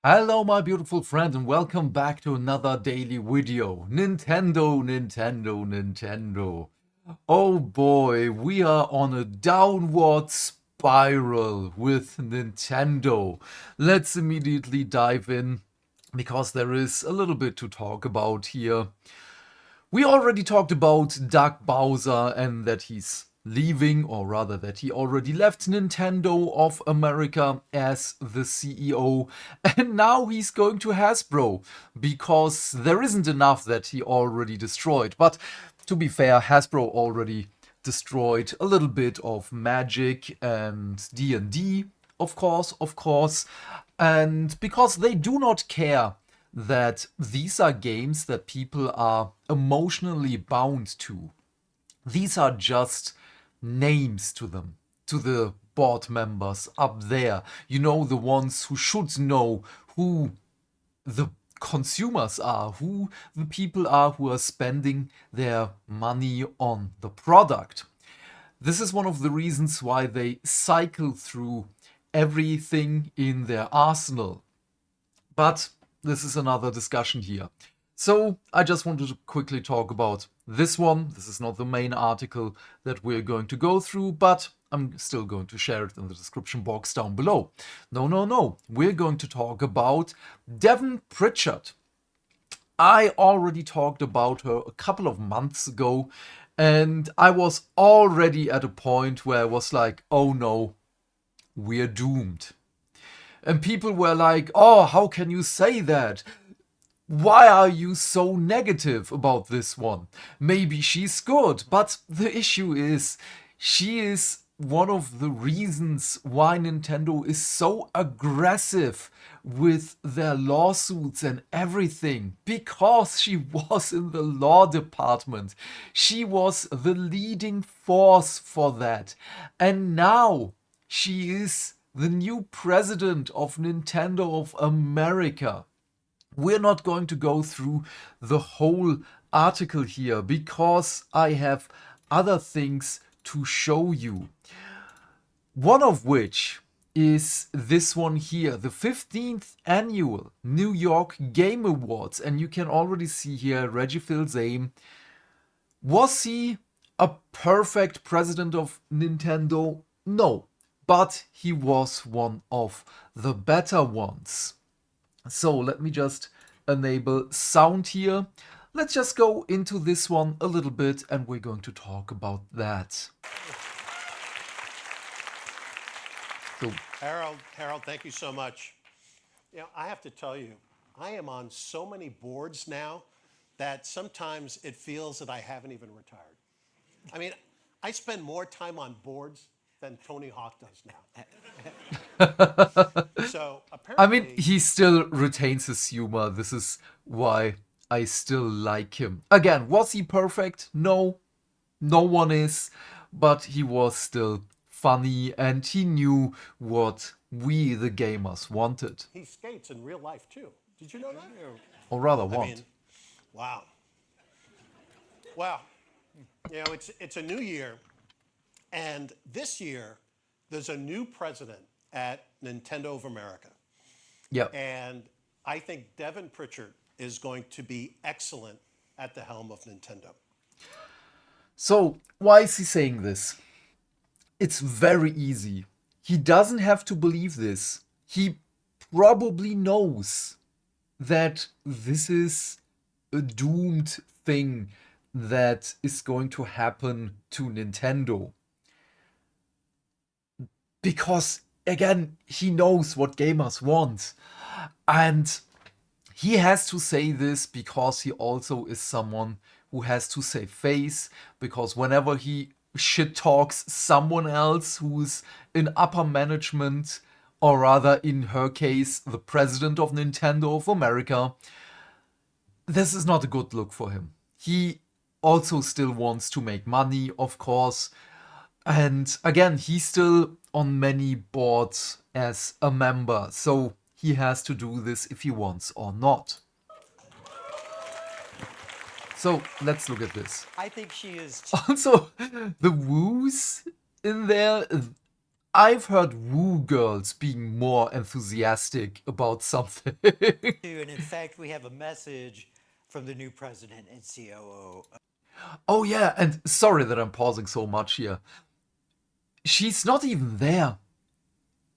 Hello, my beautiful friend, and welcome back to another daily video. Nintendo, Nintendo, Nintendo. Oh boy, we are on a downward spiral with Nintendo. Let's immediately dive in because there is a little bit to talk about here. We already talked about Doug Bowser and that he's leaving, or rather that he already left Nintendo of America as the CEO, and now he's going to Hasbro because there isn't enough that he already destroyed. But to be fair, Hasbro already destroyed a little bit of Magic and D&D, of course, and because they do not care that these are games that people are emotionally bound to. These are just names to them, to the board members up there. You know, the ones who should know who the consumers are, who the people are who are spending their money on the product. This is one of the reasons why they cycle through everything in their arsenal. But this is another discussion here. So I just wanted to quickly talk about this one. This is not the main article that we're going to go through, but I'm still going to share it in the description box down below. No. We're going to talk about Devon Pritchard. I already talked about her a couple of months ago, and I was already at a point where I was like, oh no, we're doomed. And people were like, oh, how can you say that? Why are you so negative about this one? Maybe she's good, but the issue is she is one of the reasons why Nintendo is so aggressive with their lawsuits and everything, because she was in the law department. She was the leading force for that. And now she is the new president of Nintendo of America. We're not going to go through the whole article here because I have other things to show you. One of which is this one here, the 15th annual New York Game Awards. And you can already see here Reggie Fils-Aime. Was he a perfect president of Nintendo? No, but he was one of the better ones. So let me just enable sound here. Let's just go into this one a little bit and we're going to talk about that. So, Harold, thank you so much. You know, I have to tell you, I am on so many boards now that sometimes it feels that I haven't even retired. I mean, I spend more time on boards than Tony Hawk does now. So I mean, apparently, he still retains his humor. This is why I still like him. Again, was he perfect? No, no one is. But he was still funny and he knew what we, the gamers, wanted. he skates in real life too. Did you know that? Or rather, I want. mean, wow. Well, you know, it's a new year, and this year there's a new president at Nintendo of America. Yeah. And I think Devon Pritchard is going to be excellent at the helm of Nintendo. So, why is he saying this? It's very easy. He doesn't have to believe this. He probably knows that this is a doomed thing that is going to happen to Nintendo. Because, again, he knows what gamers want. And he has to say this because he also is someone who has to save face. Because whenever he shit talks someone else who's in upper management, or rather in her case, the president of Nintendo of America, this is not a good look for him. He also still wants to make money, of course. And again, he's still on many boards as a member, so he has to do this if he wants or not. So let's look at this. I think she is. Also, the woos in there, I've heard woo girls being more enthusiastic about something. And in fact, we have a message from the new president and COO. Oh yeah, and sorry that I'm pausing so much here. She's not even there.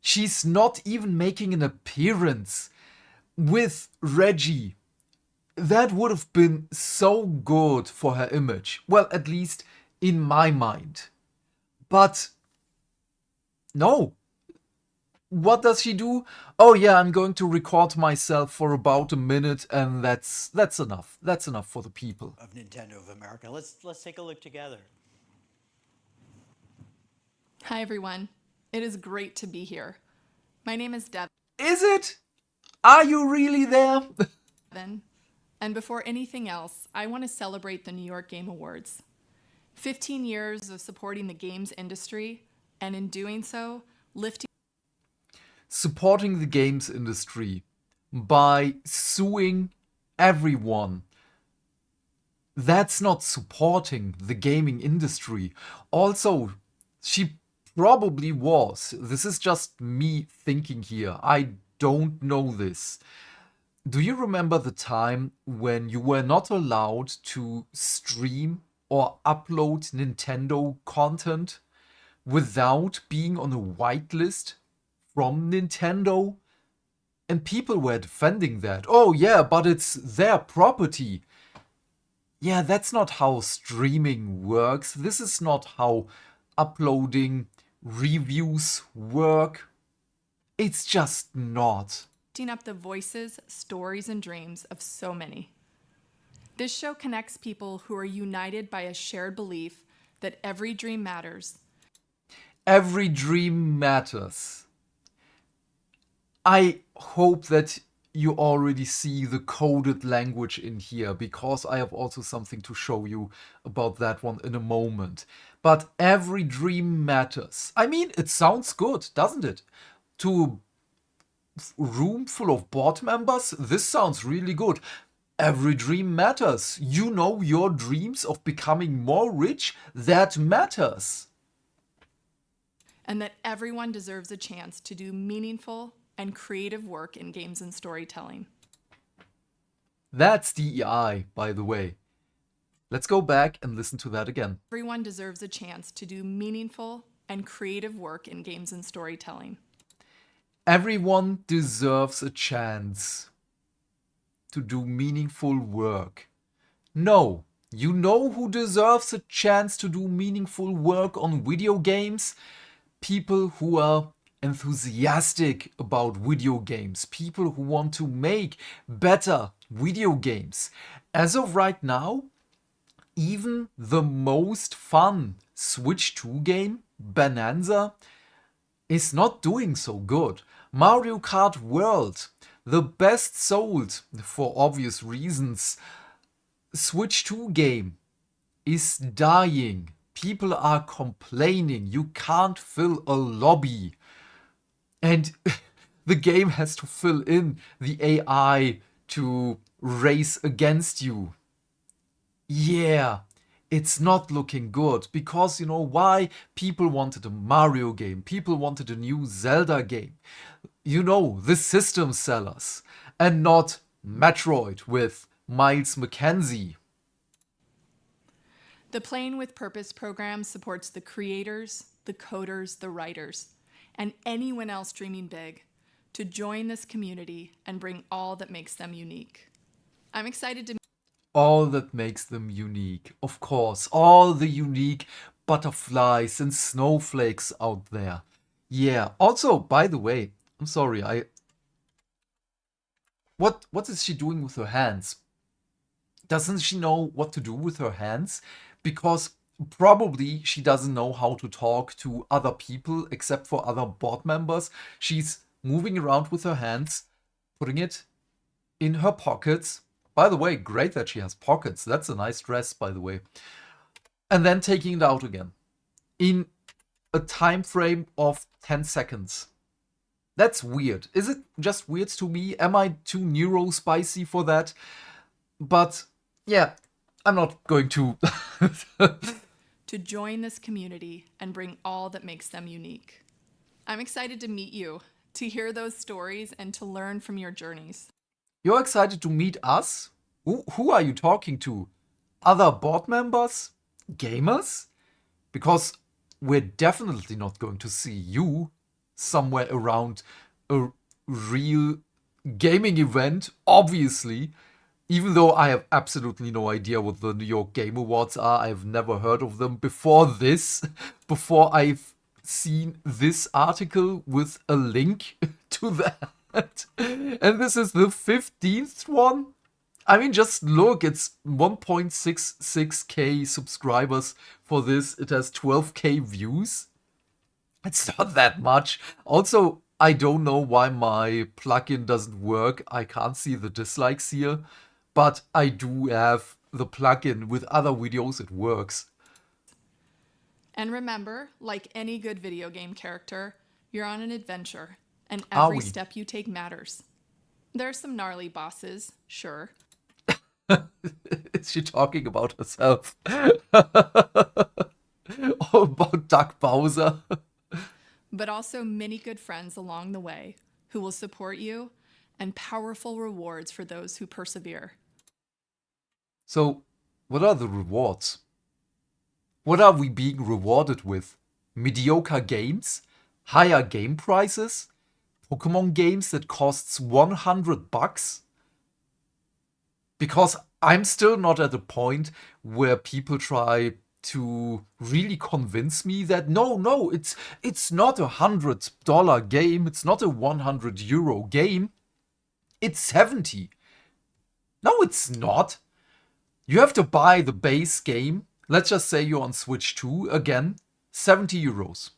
She's not even making an appearance with Reggie. That would have been so good for her image. Well, at least in my mind. But no. What does she do? Oh yeah, I'm going to record myself for about a minute and that's enough. That's enough for the people. Of Nintendo of America. Let's take a look together. Hi, everyone. It is great to be here. My name is Is it? Are you really there? Devon, and before anything else, I want to celebrate the New York Game Awards. 15 years of supporting the games industry, and in doing so, lifting Supporting the games industry by suing everyone. That's not supporting the gaming industry. Also, she probably was. This is just me thinking here. I don't know this. Do you remember the time when you were not allowed to stream or upload Nintendo content without being on a whitelist from Nintendo? And people were defending that. Oh yeah, but it's their property. Yeah, that's not how streaming works. This is not how uploading reviews work. It's just not. up the voices, stories, and dreams of so many. This show connects people who are united by a shared belief that every dream matters. Every dream matters. I hope that you already see the coded language in here, because I have also something to show you about that one in a moment. But every dream matters. I mean, it sounds good, doesn't it? To a room full of board members, this sounds really good. Every dream matters. You know your dreams of becoming more rich, that matters. And that everyone deserves a chance to do meaningful and creative work in games and storytelling. That's DEI, by the way. Let's go back and listen to that again. Everyone deserves a chance to do meaningful and creative work in games and storytelling. Everyone deserves a chance to do meaningful work. No, you know who deserves a chance to do meaningful work on video games? People who are enthusiastic about video games, people who want to make better video games. As of right now, even the most fun Switch 2 game, Bonanza, is not doing so good. Mario Kart World, the best sold, for obvious reasons, Switch 2 game, is dying. People are complaining. You can't fill a lobby. And the game has to fill in the AI to race against you. Yeah, it's not looking good, because you know why? People wanted a Mario game. People wanted a new Zelda game. You know, the system sellers. And not Metroid with Miles McKenzie. The Playing with Purpose program supports the creators, the coders, the writers, and anyone else dreaming big to join this community and bring all that makes them unique. I'm excited to All that makes them unique. Of course, all the unique butterflies and snowflakes out there. Yeah. Also, by the way, I'm sorry, what is she doing with her hands? Doesn't she know what to do with her hands? Because probably she doesn't know how to talk to other people except for other board members. She's moving around with her hands, putting it in her pockets. By the way, great that she has pockets. That's a nice dress, by the way. And then taking it out again in a time frame of 10 seconds. That's weird. Is it just weird to me? Am I too neurospicy for that? But yeah, I'm not going to. join this community and bring all that makes them unique. I'm excited to meet you, to hear those stories, and to learn from your journeys. You're excited to meet us? Who are you talking to? Other board members? Gamers? Because we're definitely not going to see you somewhere around a real gaming event, obviously. Even though I have absolutely no idea what the New York Game Awards are, I've never heard of them before this, before I've seen this article with a link to that. And this is the 15th one. I mean, just look, it's 1.66k subscribers for this. It has 12k views. It's not that much. Also, I don't know why my plugin doesn't work. I can't see the dislikes here, but I do have the plugin with other videos. It works. And remember, like any good video game character, you're on an adventure, and Are every we? step you take matters. There are some gnarly bosses, sure, Is she talking about herself? Or about Doug Bowser? but also many good friends along the way who will support you, and powerful rewards for those who persevere. So, what are the rewards? What are we being rewarded with? Mediocre games? Higher game prices? Pokemon games that costs $100? Because I'm still not at a point where people try to really convince me that no, it's not $100 game, it's not a €100 game, it's 70. No, it's not. You have to buy the base game. Let's just say you're on Switch 2 again, €70.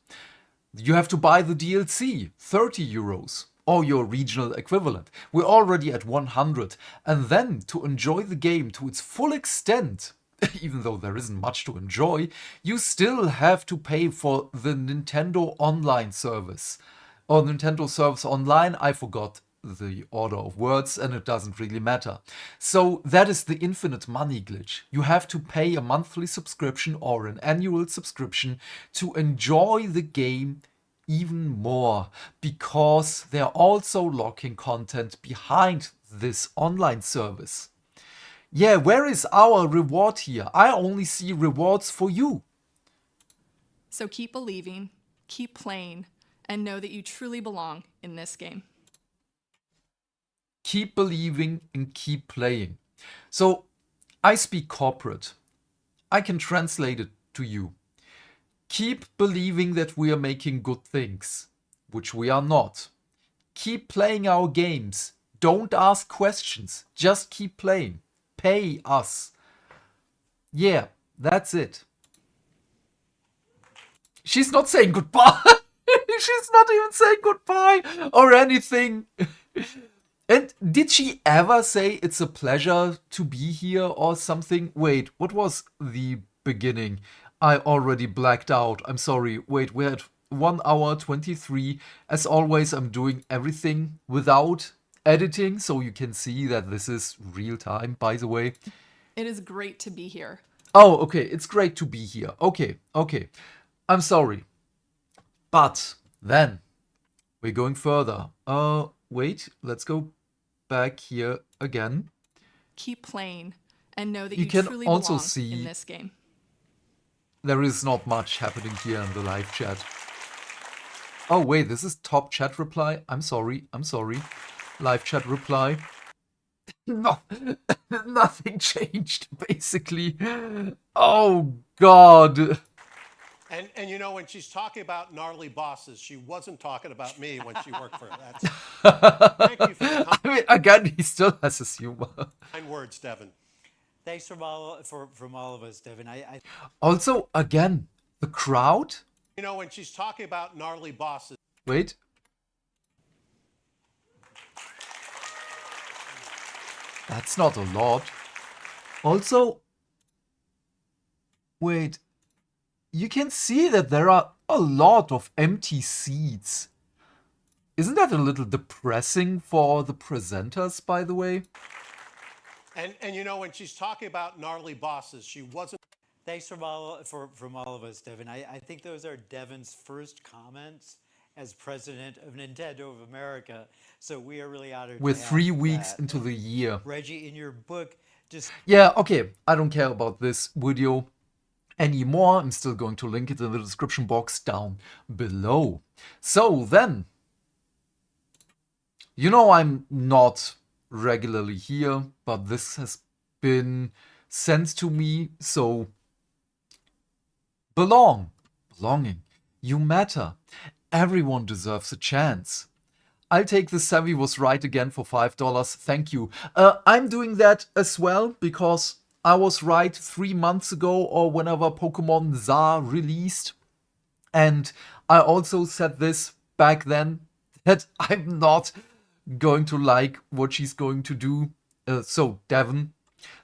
You have to buy the DLC, €30, or your regional equivalent. We're already at 100. And then to enjoy the game to its full extent, even though there isn't much to enjoy, you still have to pay for the Nintendo Online service. Or Nintendo Service Online, I forgot the order of words and it doesn't really matter. So that is the infinite money glitch. You have to pay a monthly subscription or an annual subscription to enjoy the game even more, because they're also locking content behind this online service. Yeah, where is our reward here? I only see rewards for you. So keep believing, keep playing, and know that you truly belong in this game. Keep believing and keep playing. So I speak corporate. I can translate it to you. Keep believing that we are making good things, which we are not. Keep playing our games. Don't ask questions. Just keep playing. Pay us. Yeah, that's it. She's not saying goodbye. She's not even saying goodbye or anything. And did she ever say it's a pleasure to be here or something? Wait, what was the beginning? I already blacked out. I'm sorry. Wait, we're at 1 hour 23. As always, I'm doing everything without editing, so you can see that this is real time, by the way. It is great to be here. Oh, okay. It's great to be here. Okay. I'm sorry. But then we're going further. Wait, let's go back here again. Keep playing, and know that You you can truly also belong see- in this game. There is not much happening here in the live chat. Oh, wait, this is top chat reply. I'm sorry. Live chat reply. No, nothing changed, basically. Oh, God. And you know, when she's talking about gnarly bosses, she wasn't talking about me when she worked for her. Thank you for the I mean, again, he still has his humor. kind words, Devon. Thanks from all of us, Devon. Also, again, the crowd. You know, when she's talking about gnarly bosses. Wait. That's not a lot. Also, wait. You can see that there are a lot of empty seats. Isn't that a little depressing for the presenters, by the way? And you know, when she's talking about gnarly bosses, she wasn't. Thanks from all of us, Devon. I think those are Devon's first comments as president of Nintendo of America. So we are really honored. We're to have 3 weeks that. into the year. Reggie, in your book, just Yeah, okay, I don't care about this video anymore. I'm still going to link it in the description box down below. So then, you know I'm not regularly here, but this has been sent to me, so belonging, you matter. Everyone deserves a chance. I'll take the Savvy was right again for $5. Thank you. I'm doing that as well because I was right 3 months ago or whenever Pokemon ZA released. And I also said this back then that I'm not going to like what she's going to do. So, Devon,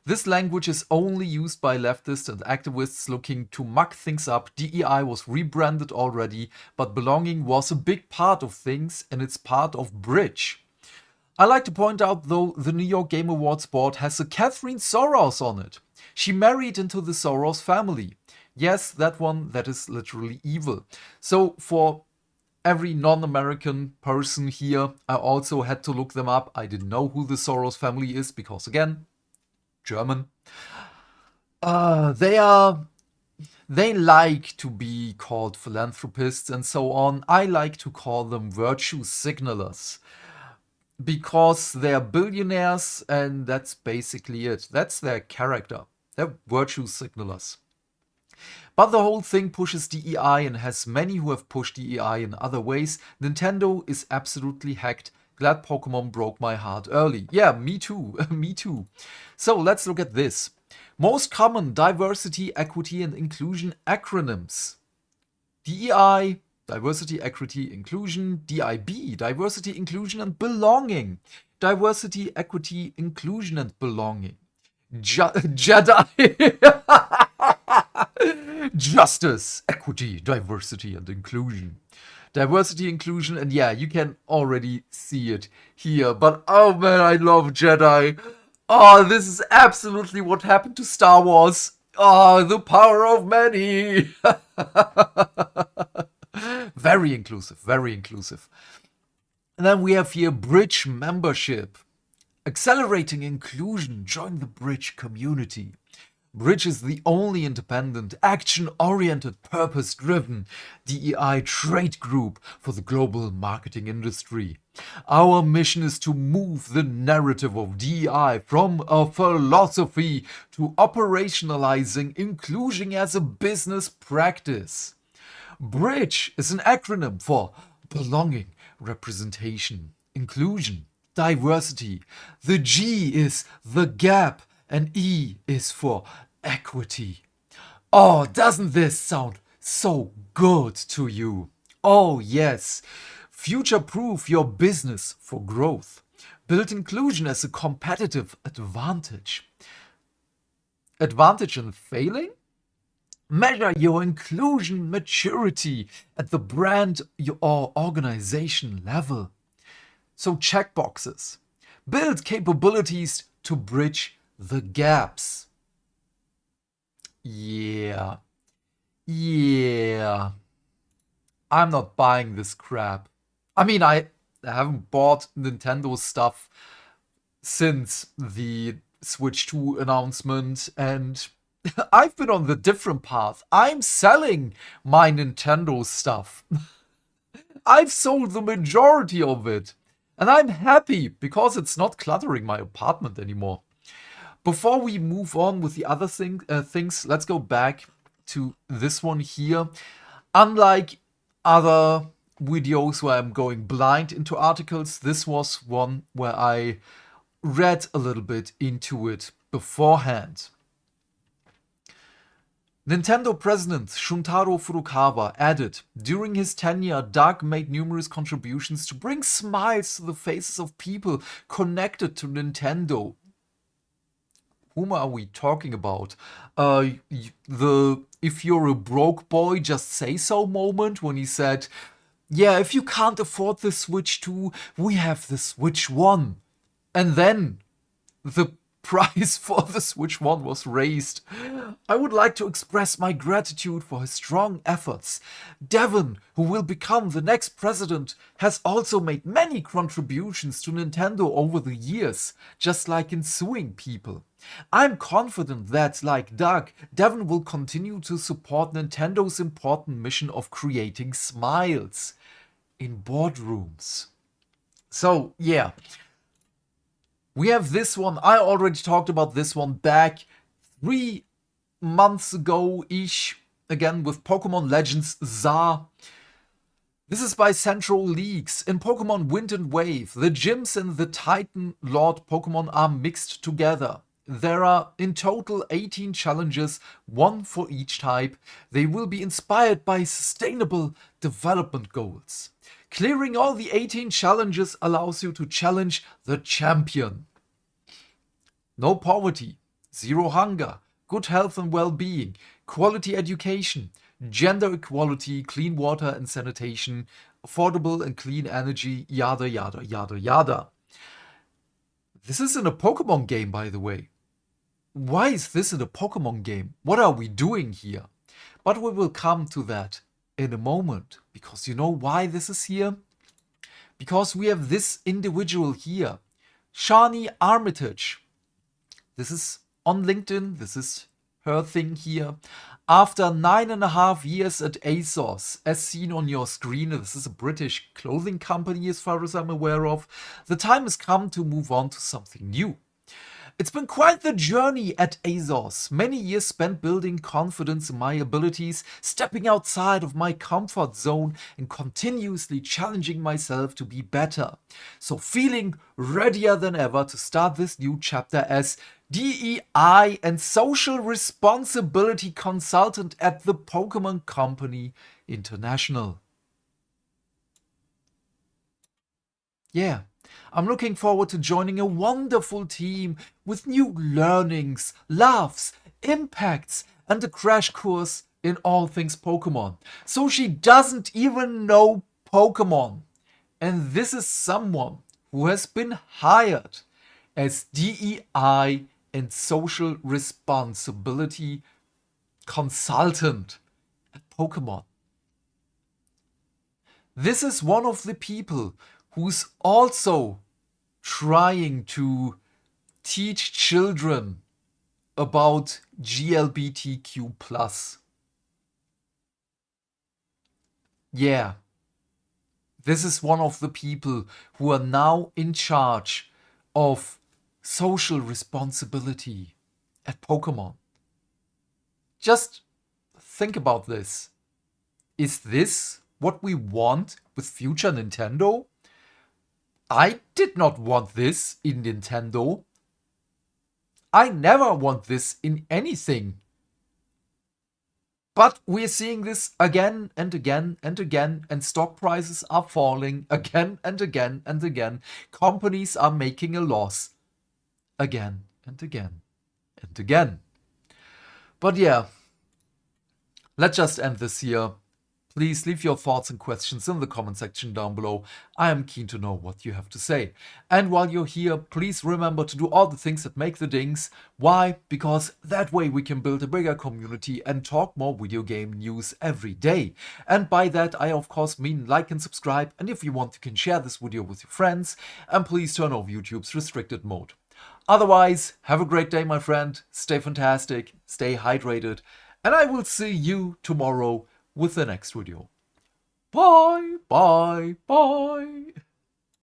this language is only used by leftists and activists looking to muck things up. DEI was rebranded already, but belonging was a big part of things and it's part of Bridge. I like to point out though, the New York Game Awards board has a Catherine Soros on it. She married into the Soros family. Yes, that one that is literally evil. So for every non-American person here, I also had to look them up. I didn't know who the Soros family is because again, German. They like to be called philanthropists and so on. I like to call them virtue signalers because they're billionaires and that's basically it. That's their character. They're virtue signalers. But the whole thing pushes DEI and has many who have pushed DEI in other ways. Nintendo is absolutely hacked. Glad Pokemon broke my heart early. Yeah, me too. Me too. So let's look at this. Most common diversity, equity and inclusion acronyms. DEI, diversity, equity, inclusion. DIB, diversity, inclusion and belonging. Diversity, equity, inclusion and belonging. Jedi. Justice, equity, diversity and inclusion. Diversity, inclusion, and yeah, you can already see it here. But oh man, I love Jedi. Oh, this is absolutely what happened to Star Wars. Oh, the power of many. Very inclusive, very inclusive. And then we have here Bridge membership. Accelerating inclusion, join the Bridge community. Bridge is the only independent, action-oriented, purpose-driven DEI trade group for the global marketing industry. Our mission is to move the narrative of DEI from a philosophy to operationalizing inclusion as a business practice. Bridge is an acronym for belonging, representation, inclusion, diversity. The G is the gap. And E is for equity. Oh, doesn't this sound so good to you? Oh, yes. Future-proof your business for growth. Build inclusion as a competitive advantage. Advantage in failing? Measure your inclusion maturity at the brand or organization level. So checkboxes. Build capabilities to bridge the gaps. Yeah. I'm not buying this crap. I mean, I haven't bought Nintendo stuff since the Switch 2 announcement, and I've been on the different path. I'm selling my Nintendo stuff. I've sold the majority of it, and I'm happy because it's not cluttering my apartment anymore. Before we move on with the other things, let's go back to this one here. Unlike other videos where I'm going blind into articles, this was one where I read a little bit into it beforehand. Nintendo president Shuntaro Furukawa added, during his tenure, Doug made numerous contributions to bring smiles to the faces of people connected to Nintendo. Whom are we talking about? The if you're a broke boy, just say so moment when he said, yeah, if you can't afford the Switch 2, we have the Switch 1. And then the price for the Switch 1 was raised. I would like to express my gratitude for his strong efforts. Devon, who will become the next president, has also made many contributions to Nintendo over the years, just like in suing people. I'm confident that, like Doug, Devon will continue to support Nintendo's important mission of creating smiles in boardrooms. So, yeah. We have this one. I already talked about this one back 3 months ago-ish. Again, with Pokemon Legends ZA. This is by Central Leagues. In Pokemon Wind and Wave, the gyms and the Titan Lord Pokemon are mixed together. There are in total 18 challenges, 1 for each type. They will be inspired by sustainable development goals. Clearing all the 18 challenges allows you to challenge the champion. No poverty, zero hunger, good health and well-being, quality education, gender equality, clean water and sanitation, affordable and clean energy, yada yada yada yada. This is in a Pokemon game, by the way. Why is this in a Pokemon game? What are we doing here? But we will come to that in a moment, because you know why this is here? Because we have this individual here, Shani Armitage. This is on LinkedIn, this is her thing here. After 9.5 years at ASOS, as seen on your screen, this is a British clothing company as far as I'm aware of, the time has come to move on to something new. It's been quite the journey at ASOS. Many years spent building confidence in my abilities, stepping outside of my comfort zone and continuously challenging myself to be better. So feeling readier than ever to start this new chapter as DEI and social responsibility consultant at the Pokemon Company International. Yeah. I'm looking forward to joining a wonderful team with new learnings, laughs, impacts, and a crash course in all things Pokemon. So she doesn't even know Pokemon. And this is someone who has been hired as DEI and social responsibility consultant at Pokemon. This is one of the people who's also trying to teach children about GLBTQ+. Yeah, this is one of the people who are now in charge of social responsibility at Pokemon. Just think about this. Is this what we want with future Nintendo? I did not want this in Nintendo. I never want this in anything. But we're seeing this again and again and again, and stock prices are falling again and again and again. Companies are making a loss again and again and again. But yeah, let's just end this here. Please leave your thoughts and questions in the comment section down below. I am keen to know what you have to say. And while you're here, please remember to do all the things that make the dings. Why? Because that way we can build a bigger community and talk more video game news every day. And by that I of course mean like and subscribe, and if you want you can share this video with your friends, and please turn off YouTube's restricted mode. Otherwise, have a great day my friend, stay fantastic, stay hydrated, and I will see you tomorrow with the next video. Bye, bye, bye.